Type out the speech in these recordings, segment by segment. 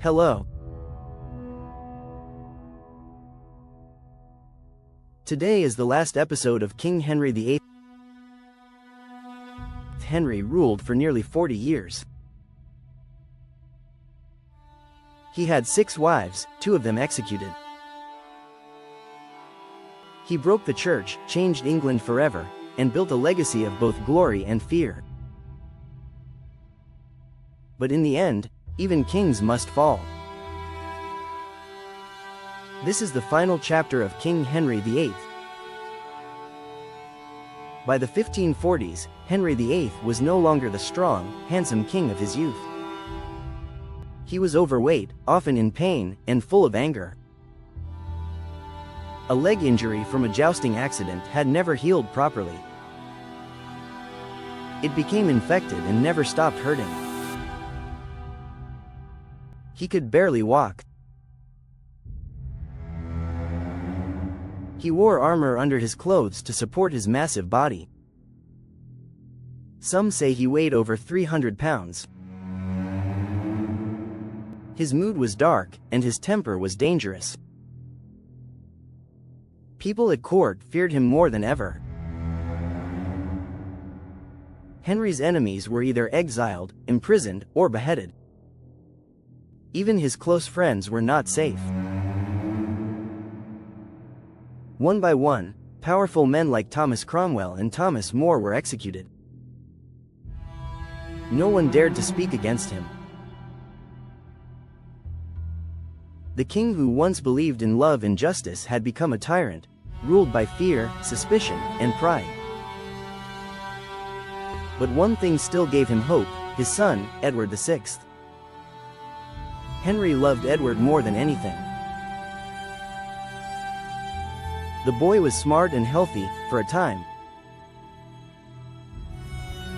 Hello. Today is the last episode of King Henry VIII. Henry ruled for nearly 40 years. He had 6 wives, 2 of them executed. He broke the church, changed England forever, and built a legacy of both glory and fear. But in the end, even kings must fall. This is the final chapter of King Henry VIII. By the 1540s, Henry VIII was no longer the strong, handsome king of his youth. He was overweight, often in pain, and full of anger. A leg injury from a jousting accident had never healed properly. It became infected and never stopped hurting. He could barely walk. He wore armor under his clothes to support his massive body. Some say he weighed over 300 pounds. His mood was dark, and his temper was dangerous. People at court feared him more than ever. Henry's enemies were either exiled, imprisoned, or beheaded. Even his close friends were not safe. One by one, powerful men like Thomas Cromwell and Thomas More were executed. No one dared to speak against him. The king who once believed in love and justice had become a tyrant, ruled by fear, suspicion, and pride. But one thing still gave him hope: his son, Edward VI. Henry loved Edward more than anything. The boy was smart and healthy, for a time.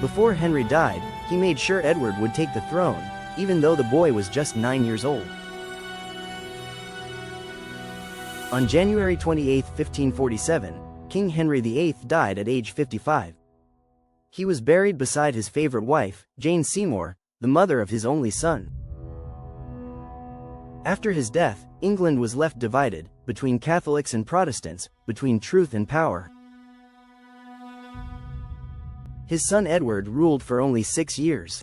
Before Henry died, he made sure Edward would take the throne, even though the boy was just 9 years old. On January 28, 1547, King Henry VIII died at age 55. He was buried beside his favorite wife, Jane Seymour, the mother of his only son. After his death, England was left divided, between Catholics and Protestants, between truth and power. His son Edward ruled for only 6 years.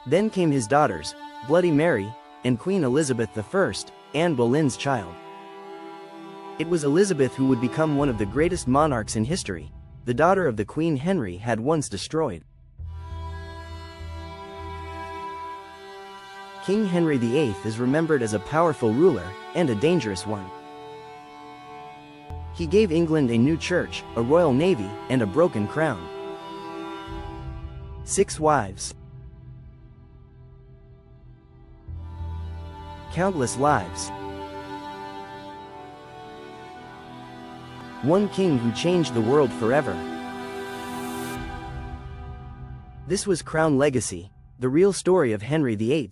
Then came his daughters, Bloody Mary, and Queen Elizabeth I, Anne Boleyn's child. It was Elizabeth who would become one of the greatest monarchs in history, the daughter of the Queen Henry had once destroyed. King Henry VIII is remembered as a powerful ruler, and a dangerous one. He gave England a new church, a royal navy, and a broken crown. 6 wives. Countless lives. One king who changed the world forever. This was Crown Legacy, the real story of Henry VIII.